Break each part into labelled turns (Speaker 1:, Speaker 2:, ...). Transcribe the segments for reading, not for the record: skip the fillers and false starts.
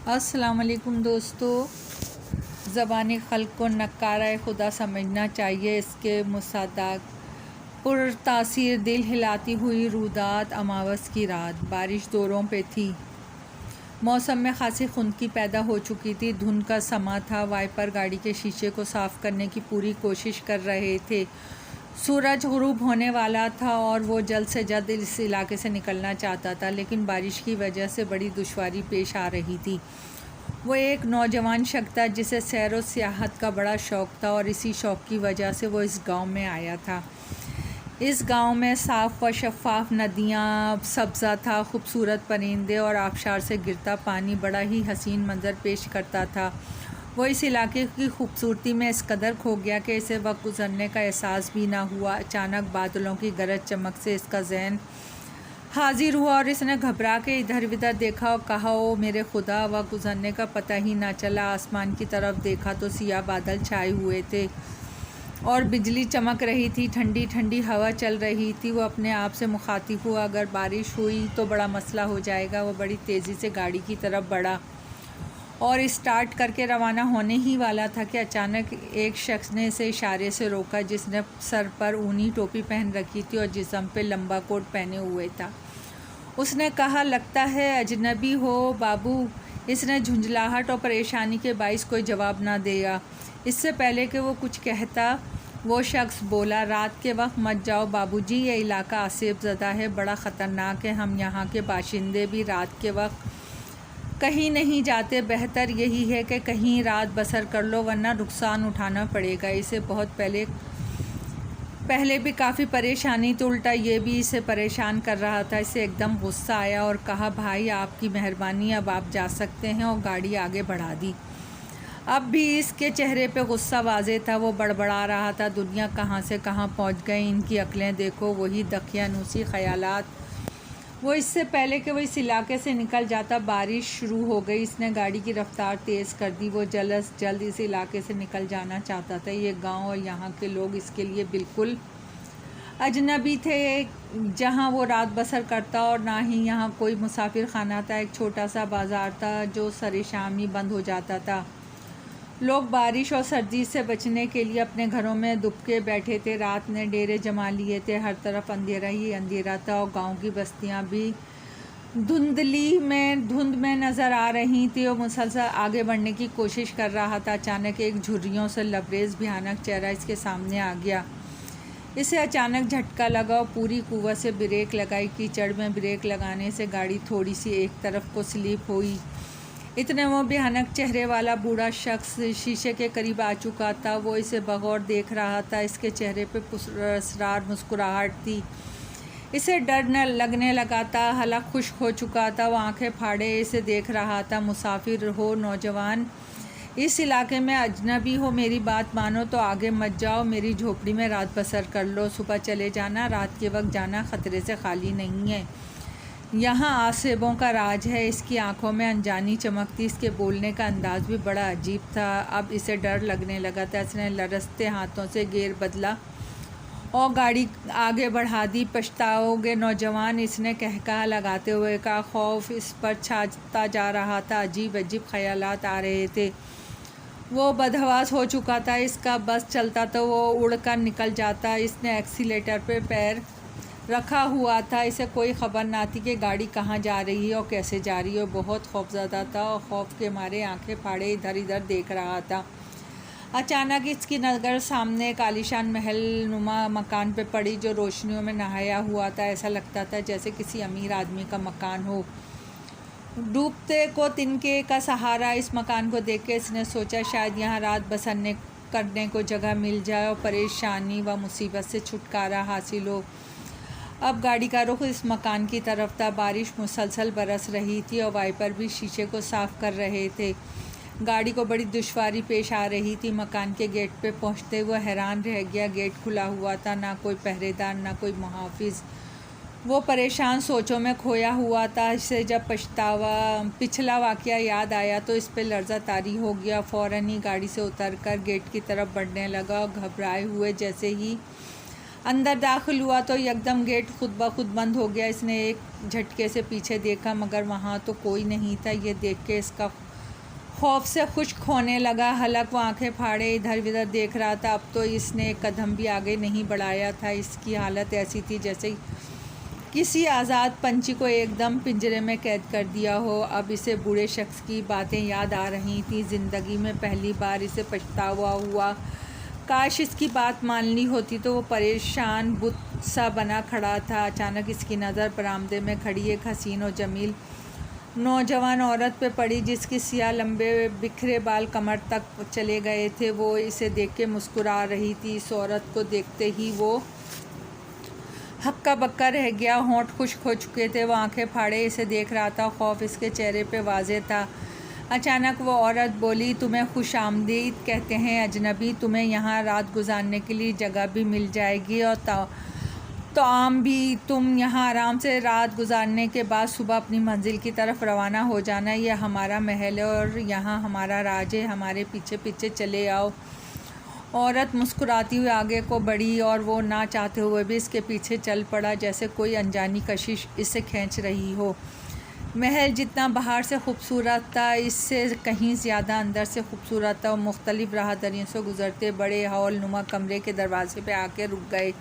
Speaker 1: السلام علیکم دوستو، زبان خلق کو نکارہ خدا سمجھنا چاہیے۔ اس کے مصداق پر تاثیر دل ہلاتی ہوئی رودات اماوس کی رات، بارش زوروں پہ تھی، موسم میں خاصی خنکی پیدا ہو چکی تھی، دھند کا سما تھا، وائپر گاڑی کے شیشے کو صاف کرنے کی پوری کوشش کر رہے تھے۔ سورج غروب ہونے والا تھا اور وہ جلد سے جلد اس علاقے سے نکلنا چاہتا تھا، لیکن بارش کی وجہ سے بڑی دشواری پیش آ رہی تھی۔ وہ ایک نوجوان شخص تھا جسے سیر و سیاحت کا بڑا شوق تھا، اور اسی شوق کی وجہ سے وہ اس گاؤں میں آیا تھا۔ اس گاؤں میں صاف و شفاف ندیاں، سبزہ تھا، خوبصورت پرندے اور آبشار سے گرتا پانی بڑا ہی حسین منظر پیش کرتا تھا۔ وہ اس علاقے کی خوبصورتی میں اس قدر کھو گیا کہ اسے وقت گزرنے کا احساس بھی نہ ہوا۔ اچانک بادلوں کی گرج چمک سے اس کا ذہن حاضر ہوا اور اس نے گھبرا کے ادھر ادھر دیکھا اور کہا، او میرے خدا، وقت گزرنے کا پتہ ہی نہ چلا۔ آسمان کی طرف دیکھا تو سیاہ بادل چھائے ہوئے تھے اور بجلی چمک رہی تھی، ٹھنڈی ٹھنڈی ہوا چل رہی تھی۔ وہ اپنے آپ سے مخاطب ہوا، اگر بارش ہوئی تو بڑا مسئلہ ہو جائے گا۔ وہ بڑی تیزی سے گاڑی کی طرف بڑھا اور اسٹارٹ کر کے روانہ ہونے ہی والا تھا کہ اچانک ایک شخص نے اسے اشارے سے روکا، جس نے سر پر اونی ٹوپی پہن رکھی تھی اور جسم پہ لمبا کوٹ پہنے ہوئے تھا۔ اس نے کہا، لگتا ہے اجنبی ہو بابو۔ اس نے جھنجھلاہٹ اور پریشانی کے باعث کوئی جواب نہ دیا۔ اس سے پہلے کہ وہ کچھ کہتا، وہ شخص بولا، رات کے وقت مت جاؤ بابو جی، یہ علاقہ آسیب زدہ ہے، بڑا خطرناک ہے، ہم یہاں کے باشندے بھی رات کے وقت کہیں نہیں جاتے، بہتر یہی ہے کہ کہیں رات بسر کر لو ورنہ نقصان اٹھانا پڑے گا۔ اسے بہت پہلے بھی کافی پریشانی تھی، الٹا یہ بھی اسے پریشان کر رہا تھا۔ اسے ایک دم غصہ آیا اور کہا، بھائی آپ کی مہربانی، اب آپ جا سکتے ہیں، اور گاڑی آگے بڑھا دی۔ اب بھی اس کے چہرے پہ غصہ واضح تھا، وہ بڑبڑا رہا تھا، دنیا کہاں سے کہاں پہنچ گئی، ان کی عقلیں دیکھو، وہی دقیانوسی خیالات۔ وہ اس سے پہلے کہ وہ اس علاقے سے نکل جاتا، بارش شروع ہو گئی۔ اس نے گاڑی کی رفتار تیز کر دی، وہ جلد از جلد اس علاقے سے نکل جانا چاہتا تھا۔ یہ گاؤں اور یہاں کے لوگ اس کے لیے بالکل اجنبی تھے، جہاں وہ رات بسر کرتا، اور نہ ہی یہاں کوئی مسافر خانہ تھا۔ ایک چھوٹا سا بازار تھا جو سر شام ہی بند ہو جاتا تھا۔ لوگ بارش اور سردی سے بچنے کے لیے اپنے گھروں میں دبکے بیٹھے تھے۔ رات نے ڈیرے جما لیے تھے، ہر طرف اندھیرا ہی اندھیرا تھا، اور گاؤں کی بستیاں بھی دھند میں نظر آ رہی تھیں۔ وہ مسلسل آگے بڑھنے کی کوشش کر رہا تھا۔ اچانک ایک جھریوں سے لبریز بھیانک چہرہ اس کے سامنے آ گیا۔ اسے اچانک جھٹکا لگا اور پوری قوت سے بریک لگائی۔ کیچڑ میں بریک لگانے سے گاڑی تھوڑی سی ایک طرف کو سلپ ہوئی۔ اتنے وہ بھیانک چہرے والا بوڑھا شخص شیشے کے قریب آ چکا تھا۔ وہ اسے بغور دیکھ رہا تھا، اس کے چہرے پہ پراسرار مسکراہٹ تھی۔ اسے ڈر لگنے لگا تھا، حلق خشک ہو چکا تھا، وہ آنکھیں پھاڑے اسے دیکھ رہا تھا۔ مسافر ہو نوجوان، اس علاقے میں اجنبی ہو، میری بات مانو تو آگے مت جاؤ، میری جھوپڑی میں رات بسر کر لو، صبح چلے جانا، رات کے وقت جانا خطرے سے خالی نہیں ہے، یہاں آسیبوں کا راج ہے۔ اس کی آنکھوں میں انجانی چمک تھی، اس کے بولنے کا انداز بھی بڑا عجیب تھا۔ اب اسے ڈر لگنے لگا تھا۔ اس نے لرزتے ہاتھوں سے گیئر بدلا اور گاڑی آگے بڑھا دی۔ پچھتاؤ گے نوجوان، اس نے قہقہہ لگاتے ہوئے کہا۔ خوف اس پر چھاتا جا رہا تھا، عجیب عجیب خیالات آ رہے تھے۔ وہ بدحواس ہو چکا تھا، اس کا بس چلتا تو وہ اڑ کر نکل جاتا۔ اس نے ایکسیلیٹر پہ پیر رکھا ہوا تھا، اسے کوئی خبر نہ تھی کہ گاڑی کہاں جا رہی ہے اور کیسے جا رہی ہے۔ وہ بہت خوفزدہ تھا اور خوف کے مارے آنکھیں پھاڑے ادھر ادھر دیکھ رہا تھا۔ اچانک اس کی نظر سامنے ایک عالیشان محل نما مکان پہ پڑی، جو روشنیوں میں نہایا ہوا تھا۔ ایسا لگتا تھا جیسے کسی امیر آدمی کا مکان ہو۔ ڈوبتے کو تنکے کا سہارا۔ اس مکان کو دیکھ کے اس نے سوچا، شاید یہاں رات بسر کرنے کو جگہ مل جائے اور پریشانی و مصیبت سے چھٹکارا حاصل ہو۔ اب گاڑی کا رخ اس مکان کی طرف تھا۔ بارش مسلسل برس رہی تھی اور وائپر بھی شیشے کو صاف کر رہے تھے۔ گاڑی کو بڑی دشواری پیش آ رہی تھی۔ مکان کے گیٹ پہ پہنچتے ہوئے حیران رہ گیا۔ گیٹ کھلا ہوا تھا، نہ کوئی پہرے دار، نہ کوئی محافظ۔ وہ پریشان سوچوں میں کھویا ہوا تھا۔ اسے جب پچھلا واقعہ یاد آیا تو اس پہ لرزہ طاری ہو گیا۔ فوراً ہی گاڑی سے اتر کر گیٹ کی طرف بڑھنے لگا اور گھبرائے ہوئے جیسے ہی اندر داخل ہوا تو یکدم گیٹ خود بخود بند ہو گیا۔ اس نے ایک جھٹکے سے پیچھے دیکھا، مگر وہاں تو کوئی نہیں تھا۔ یہ دیکھ کے اس کا خوف سے خشک ہونے لگا۔ حلق وہ آنکھیں پھاڑے ادھر ادھر دیکھ رہا تھا۔ اب تو اس نے ایک قدم بھی آگے نہیں بڑھایا تھا۔ اس کی حالت ایسی تھی جیسے کسی آزاد پنچھی کو ایک دم پنجرے میں قید کر دیا ہو۔ اب اسے بوڑھے شخص کی باتیں یاد آ رہی تھیں۔ زندگی میں پہلی بار اسے پچھتاوا ہوا۔ کاش اس کی بات مان لی ہوتی تو وہ پریشان بت سا بنا کھڑا تھا۔ اچانک اس کی نظر برآمدے میں کھڑی ایک حسین و جمیل نوجوان عورت پہ پڑی جس کے سیاہ لمبے بکھرے بال کمر تک چلے گئے تھے۔ وہ اسے دیکھ کے مسکرا رہی تھی۔ اس عورت کو دیکھتے ہی وہ ہکا بکا رہ گیا۔ ہونٹ خشک ہو چکے تھے۔ وہ آنکھیں پھاڑے اسے دیکھ رہا تھا۔ خوف اس کے چہرے پہ واضح تھا۔ اچانک وہ عورت بولی، تمہیں خوش آمدید کہتے ہیں اجنبی۔ تمہیں یہاں رات گزارنے کے لیے جگہ بھی مل جائے گی اور طعام بھی۔ تم یہاں آرام سے رات گزارنے کے بعد صبح اپنی منزل کی طرف روانہ ہو جانا۔ یہ ہمارا محل ہے اور یہاں ہمارا راج ہے۔ ہمارے پیچھے پیچھے چلے آؤ۔ عورت مسکراتی ہوئی آگے کو بڑھی اور وہ نہ چاہتے ہوئے بھی اس کے پیچھے چل پڑا، جیسے کوئی انجانی کشش اسے کھینچ رہی ہو۔ محل جتنا باہر سے خوبصورت تھا، اس سے کہیں زیادہ اندر سے خوبصورت تھا۔ وہ مختلف راہداریوں سے گزرتے بڑے ہال نما کمرے کے دروازے پہ آ کے رک گئے۔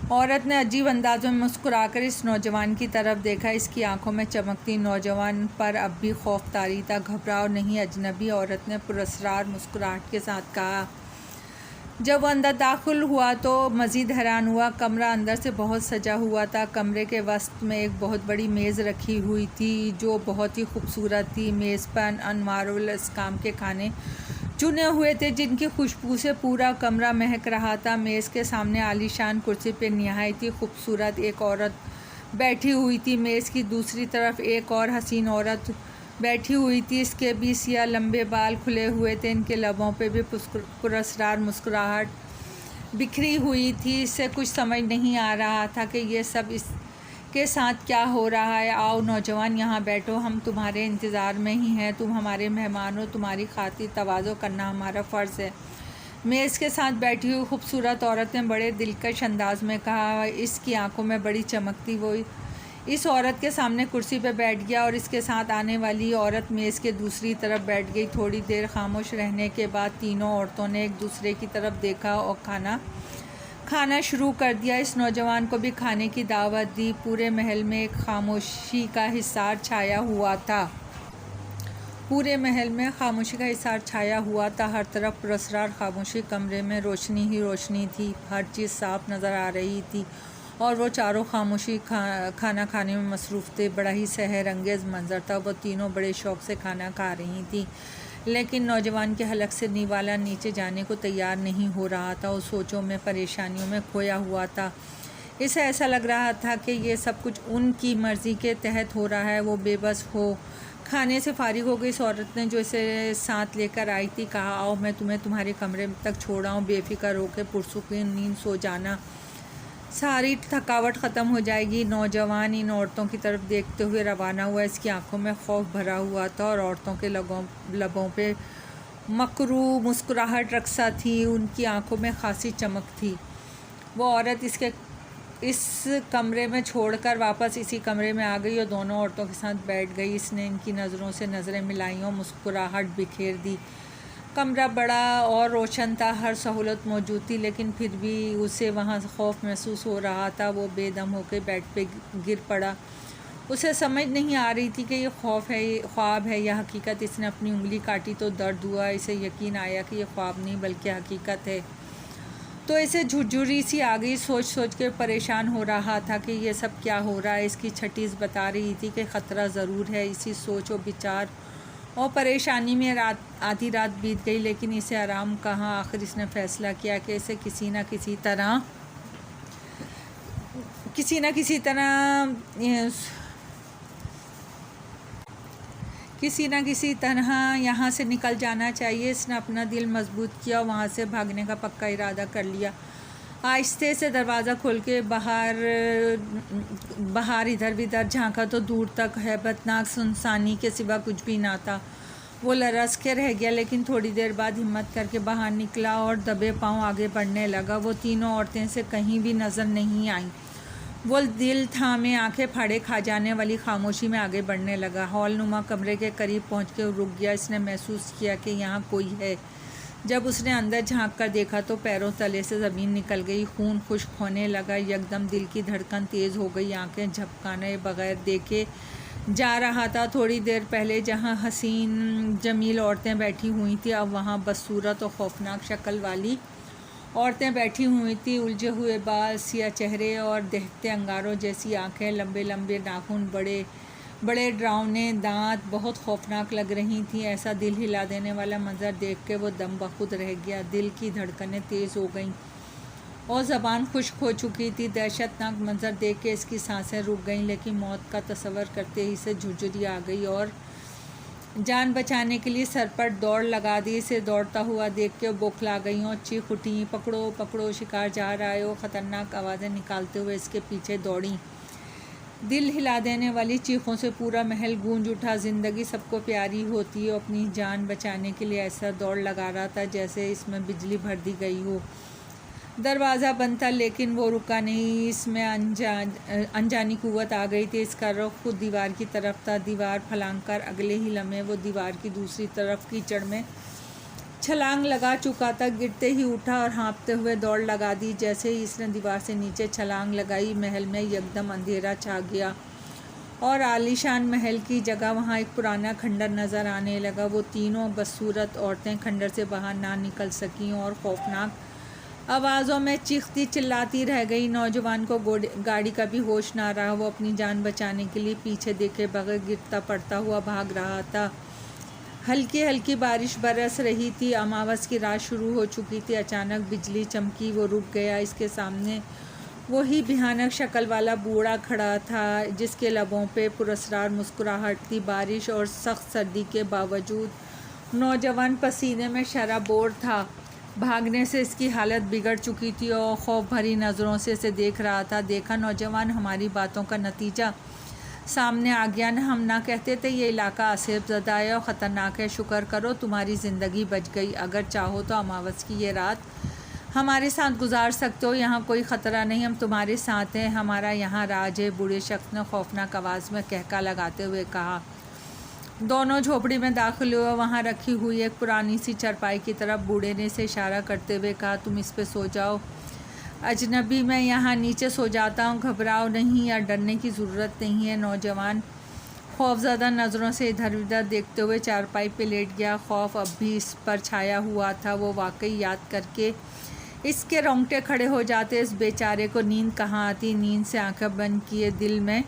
Speaker 1: عورت نے عجیب انداز میں مسکرا کر اس نوجوان کی طرف دیکھا۔ اس کی آنکھوں میں چمک تھی۔ نوجوان پر اب بھی خوف طاری تھا۔ گھبراؤ نہیں اجنبی، عورت نے پراسرار مسکراہٹ کے ساتھ کہا۔ جب وہ اندر داخل ہوا تو مزید حیران ہوا۔ کمرہ اندر سے بہت سجا ہوا تھا۔ کمرے کے وسط میں ایک بہت بڑی میز رکھی ہوئی تھی جو بہت ہی خوبصورت تھی۔ میز پر انواع الاقسام کے کھانے چنے ہوئے تھے جن کی خوشبو سے پورا کمرہ مہک رہا تھا۔ میز کے سامنے عالی شان کرسی پہ نہایت ہی خوبصورت ایک عورت بیٹھی ہوئی تھی۔ میز کی دوسری طرف ایک اور حسین عورت بیٹھی ہوئی تھی۔ اس کے بھی سیاہ لمبے بال کھلے ہوئے تھے۔ ان کے لبوں پہ بھی پراسرار مسکراہٹ بکھری ہوئی تھی۔ اس سے کچھ سمجھ نہیں آ رہا تھا کہ یہ سب اس کے ساتھ کیا ہو رہا ہے۔ آؤ نوجوان، یہاں بیٹھو، ہم تمہارے انتظار میں ہی ہیں۔ تم ہمارے مہمان ہو، تمہاری خاطر تواضع کرنا ہمارا فرض ہے۔ میز کے ساتھ بیٹھی ہوئی خوبصورت عورت نے بڑے دلکش انداز میں کہا۔ اس کی آنکھوں میں بڑی چمک تھی۔ وہ اس عورت کے سامنے کرسی پہ بیٹھ گیا اور اس کے ساتھ آنے والی عورت میز کے دوسری طرف بیٹھ گئی۔ تھوڑی دیر خاموش رہنے کے بعد تینوں عورتوں نے ایک دوسرے کی طرف دیکھا اور کھانا شروع کر دیا۔ اس نوجوان کو بھی کھانے کی دعوت دی۔ پورے محل میں ایک خاموشی کا حصار چھایا ہوا تھا۔ ہر طرف پراسرار خاموشی۔ کمرے میں روشنی ہی روشنی تھی۔ ہر چیز صاف نظر آ رہی تھی اور وہ چاروں خاموشی کھانا کھانے میں مصروف تھے۔ بڑا ہی سحر انگیز منظر تھا۔ وہ تینوں بڑے شوق سے کھانا کھا رہی تھیں، لیکن نوجوان کے حلق سے نوالا نیچے جانے کو تیار نہیں ہو رہا تھا۔ وہ سوچوں میں، پریشانیوں میں کھویا ہوا تھا۔ اسے ایسا لگ رہا تھا کہ یہ سب کچھ ان کی مرضی کے تحت ہو رہا ہے۔ وہ بے بس ہو کھانے سے فارغ ہو گئی۔ اس عورت نے جو اسے ساتھ لے کر آئی تھی کہا، آؤ میں تمہیں تمہارے کمرے تک چھوڑاؤں، بے فکر ہو کے پرسکون نیند سو جانا، ساری تھکاوٹ ختم ہو جائے گی۔ نوجوان ان عورتوں کی طرف دیکھتے ہوئے روانہ ہوا۔ اس کی آنکھوں میں خوف بھرا ہوا تھا اور عورتوں کے لبوں پہ مکروہ مسکراہٹ رقصہ تھی۔ ان کی آنکھوں میں خاصی چمک تھی۔ وہ عورت اس کمرے میں چھوڑ کر واپس اسی کمرے میں آ گئی اور دونوں عورتوں کے ساتھ بیٹھ گئی۔ اس نے ان کی نظروں سے نظریں ملائیں اور مسکراہٹ بکھیر دی۔ کمرہ بڑا اور روشن تھا، ہر سہولت موجود تھی، لیکن پھر بھی اسے وہاں خوف محسوس ہو رہا تھا۔ وہ بے دم ہو کے بیڈ پہ گر پڑا۔ اسے سمجھ نہیں آ رہی تھی کہ یہ خواب ہے یا حقیقت۔ اس نے اپنی انگلی کاٹی تو درد ہوا۔ اسے یقین آیا کہ یہ خواب نہیں بلکہ حقیقت ہے، تو اسے جھرجھری سی آ گئی۔ سوچ سوچ کے پریشان ہو رہا تھا کہ یہ سب کیا ہو رہا ہے۔ اس کی چھٹیز بتا رہی تھی کہ خطرہ ضرور ہے۔ اسی سوچ و بچار اور پریشانی میں آدھی رات بیت گئی، لیکن اسے آرام کہاں۔ آخر اس نے فیصلہ کیا کہ اسے کسی نہ کسی طرح یہاں سے نکل جانا چاہیے۔ اس نے اپنا دل مضبوط کیا اور وہاں سے بھاگنے کا پکا ارادہ کر لیا۔ آہستہ سے دروازہ کھول کے باہر ادھر ادھر جھانکا تو دور تک ہیبت ناک سنسانی کے سوا کچھ بھی نہ تھا۔ وہ لرز کے رہ گیا، لیکن تھوڑی دیر بعد ہمت کر کے باہر نکلا اور دبے پاؤں آگے بڑھنے لگا۔ وہ تینوں عورتیں سے کہیں بھی نظر نہیں آئیں۔ وہ دل تھامے آنکھیں پھاڑے کھا جانے والی خاموشی میں آگے بڑھنے لگا۔ ہال نما کمرے کے قریب پہنچ کے رک گیا۔ اس نے محسوس کیا کہ یہاں کوئی ہے۔ جب اس نے اندر جھانک کر دیکھا تو پیروں تلے سے زمین نکل گئی، خون خشک ہونے لگا، یکدم دل کی دھڑکن تیز ہو گئی، آنکھیں جھپکانے بغیر دیکھے جا رہا تھا۔ تھوڑی دیر پہلے جہاں حسین جمیل عورتیں بیٹھی ہوئی تھیں، اب وہاں بدصورت اور خوفناک شکل والی عورتیں بیٹھی ہوئی تھیں، الجھے ہوئے بال، سیاہ چہرے اور دہتے انگاروں جیسی آنکھیں، لمبے لمبے ناخن، بڑے بڑے ڈراؤنے دانت، بہت خوفناک لگ رہی تھیں۔ ایسا دل ہلا دینے والا منظر دیکھ کے وہ دم بخود رہ گیا۔ دل کی دھڑکنیں تیز ہو گئیں اور زبان خشک ہو چکی تھی۔ دہشت ناک منظر دیکھ کے اس کی سانسیں رک گئیں، لیکن موت کا تصور کرتے ہی اسے جھرجھری آ گئی اور جان بچانے کے لیے سر پر دوڑ لگا دی۔ اسے دوڑتا ہوا دیکھ کے بوکھلا گئی اور چیخ اٹھی، پکڑو پکڑو، شکار جا رہا ہے۔ وہ خطرناک آوازیں نکالتے ہوئے اس کے پیچھے دوڑیں۔ دل ہلا دینے والی چیخوں سے پورا محل گونج اٹھا۔ زندگی سب کو پیاری ہوتی ہے، اپنی جان بچانے کے لیے ایسا دوڑ لگا رہا تھا جیسے اس میں بجلی بھر دی گئی ہو۔ دروازہ بند تھا لیکن وہ رکا نہیں۔ اس میں انجانی قوت آ گئی تھی۔ اس کا رخ خود دیوار کی طرف تھا۔ دیوار پھلانگ کر اگلے ہی لمحے وہ دیوار کی دوسری طرف کیچڑ میں چھلانگ لگا چکا تھا۔ گرتے ہی اٹھا اور ہانپتے ہوئے دوڑ لگا دی۔ جیسے ہی اس نے دیوار سے نیچے چھلانگ لگائی، محل میں یکدم اندھیرا چھا گیا اور عالیشان محل کی جگہ وہاں ایک پرانا کھنڈر نظر آنے لگا۔ وہ تینوں بدصورت عورتیں کھنڈر سے باہر نہ نکل سکیں اور خوفناک آوازوں میں چیختی چلاتی رہ گئی۔ نوجوان کو گاڑی کا بھی ہوش نہ رہا۔ وہ اپنی جان بچانے کے لیے پیچھے دیکھے بغیر گرتا پڑتا ہوا بھاگ رہا تھا۔ ہلکی ہلکی بارش برس رہی تھی۔ اماوس کی رات شروع ہو چکی تھی۔ اچانک بجلی چمکی، وہ رک گیا۔ اس کے سامنے وہی بھیانک شکل والا بوڑھا کھڑا تھا جس کے لبوں پہ پراسرار مسکراہٹ تھی۔ بارش اور سخت سردی کے باوجود نوجوان پسینے میں شرابور تھا۔ بھاگنے سے اس کی حالت بگڑ چکی تھی اور خوف بھری نظروں سے اسے دیکھ رہا تھا۔ دیکھا نوجوان، ہماری باتوں کا نتیجہ سامنے آ گیا نا۔ ہم نہ کہتے تھے یہ علاقہ آسیب زدہ ہے اور خطرناک ہے؟ شکر کرو تمہاری زندگی بچ گئی۔ اگر چاہو تو اماوس کی یہ رات ہمارے ساتھ گزار سکتے ہو۔ یہاں کوئی خطرہ نہیں، ہم تمہارے ساتھ ہیں، ہمارا یہاں راج ہے، بوڑھے شخص نے خوفناک آواز میں قہقہہ لگاتے ہوئے کہا۔ دونوں جھوپڑی میں داخل ہوئے۔ وہاں رکھی ہوئی ایک پرانی سی چارپائی کی طرف بوڑھے نے اسے اشارہ کرتے ہوئے کہا، تم اس پہ سو جاؤ اجنبی، میں یہاں نیچے سو جاتا ہوں۔ گھبراؤ نہیں یا ڈرنے کی ضرورت نہیں ہے۔ نوجوان خوفزدہ نظروں سے ادھر ادھر دیکھتے ہوئے چارپائی پہ لیٹ گیا۔ خوف اب بھی اس پر چھایا ہوا تھا۔ وہ واقعی یاد کر کے اس کے رونگٹے کھڑے ہو جاتے۔ اس بیچارے کو نیند کہاں آتی۔ نیند سے آنکھیں بند کیے دل میں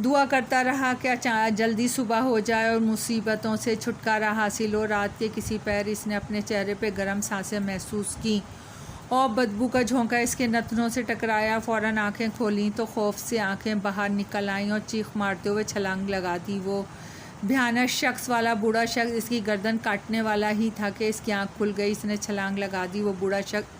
Speaker 1: دعا کرتا رہا کہ جلدی صبح ہو جائے اور مصیبتوں سے چھٹکارا حاصل ہو۔ رات کے کسی پہر اس نے اپنے چہرے پہ گرم سانسیں محسوس کیں اور بدبو کا جھونکا اس کے نتنوں سے ٹکرایا۔ فوراً آنکھیں کھولیں تو خوف سے آنکھیں باہر نکل آئیں اور چیخ مارتے ہوئے چھلانگ لگا دی۔ وہ بھیانک شخص والا بوڑھا شخص اس کی گردن کاٹنے والا ہی تھا کہ اس کی آنکھ کھل گئی۔ اس نے چھلانگ لگا دی۔ وہ بوڑھا شخص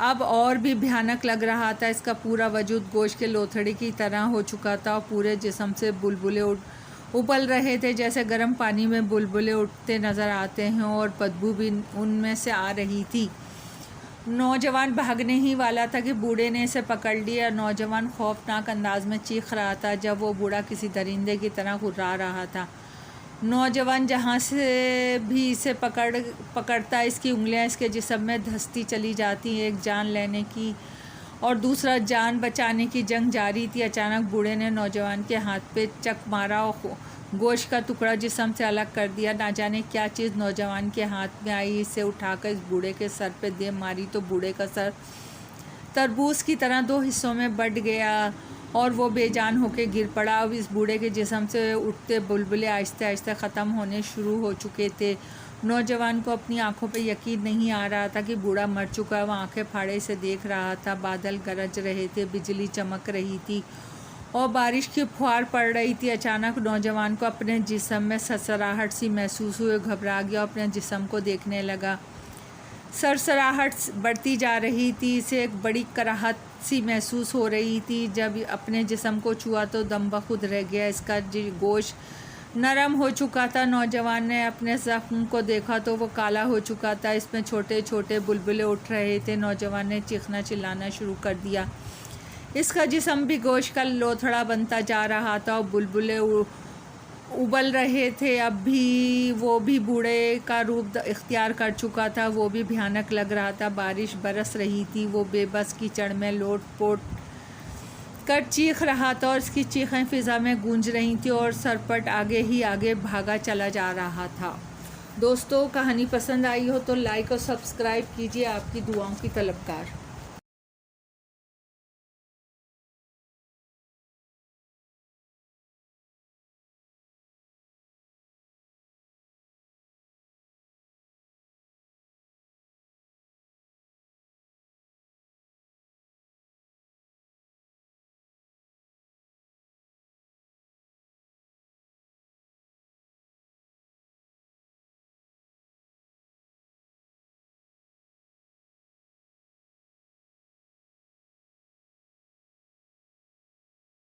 Speaker 1: اب اور بھی بھیانک لگ رہا تھا۔ اس کا پورا وجود گوشت کے لوتھڑے کی طرح ہو چکا تھا اور پورے جسم سے بلبلے ابل رہے تھے، جیسے گرم پانی میں بلبلے اٹھتے نظر آتے ہیں، اور بدبو بھی ان میں سے آ رہی تھی۔ نوجوان بھاگنے ہی والا تھا کہ بوڑھے نے اسے پکڑ لیا۔ نوجوان خوفناک انداز میں چیخ رہا تھا جب وہ بوڑھا کسی درندے کی طرح ہررا رہا تھا۔ نوجوان جہاں سے بھی اسے پکڑتا، اس کی انگلیاں اس کے جسم میں دھستی چلی جاتی۔ ایک جان لینے کی اور دوسرا جان بچانے کی جنگ جاری تھی۔ اچانک بوڑھے نے نوجوان کے ہاتھ پہ چک مارا اور گوشت کا ٹکڑا جسم سے الگ کر دیا۔ نہ جانے کیا چیز نوجوان کے ہاتھ میں آئی، اسے اٹھا کر اس بوڑھے کے سر پہ دے ماری تو بوڑھے کا سر تربوز کی طرح دو حصوں میں بٹ گیا اور وہ بے جان ہو کے گر پڑا۔ اب اس بوڑھے کے جسم سے اٹھتے بلبلے آہستہ آہستہ ختم ہونے شروع ہو چکے تھے۔ نوجوان کو اپنی آنکھوں پہ یقین نہیں آ رہا تھا کہ بوڑھا مر چکا ہے۔ وہ آنکھیں پھاڑے سے دیکھ رہا تھا۔ بادل گرج رہے تھے، بجلی چمک رہی تھی اور بارش کی پھوار پڑ رہی تھی۔ اچانک نوجوان کو اپنے جسم میں سرسراہٹ سی محسوس ہوئی۔ گھبرا گیا اور اپنے جسم کو دیکھنے لگا۔ سرسراہٹ بڑھتی جا رہی تھی۔ اسے ایک بڑی کراہت سی محسوس ہو رہی تھی۔ جب اپنے جسم کو چھوا تو دم بخود رہ گیا۔ اس کا گوشت نرم ہو چکا تھا۔ نوجوان نے اپنے زخم کو دیکھا تو وہ کالا ہو چکا تھا، اس میں چھوٹے چھوٹے بلبلے اٹھ رہے تھے۔ نوجوان نے چیخنا چلانا شروع کر دیا، اس کا جسم بھی گوشت کا لوتھڑا بنتا جا رہا تھا اور بلبلے ابل رہے تھے. اب بھی وہ بھی بوڑھے کا روپ اختیار کر چکا تھا. وہ بھی بھیانک لگ رہا تھا. بارش برس رہی تھی. وہ بے بس کیچڑ میں لوٹ پوٹ کر چیخ رہا تھا اور اس کی چیخیں فضا میں گونج رہی تھیں اور سرپٹ آگے ہی آگے بھاگا چلا جا رہا تھا. دوستو کہانی پسند آئی ہو تو لائک اور سبسکرائب کیجیے. آپ کی دعاؤں کی طلبگار.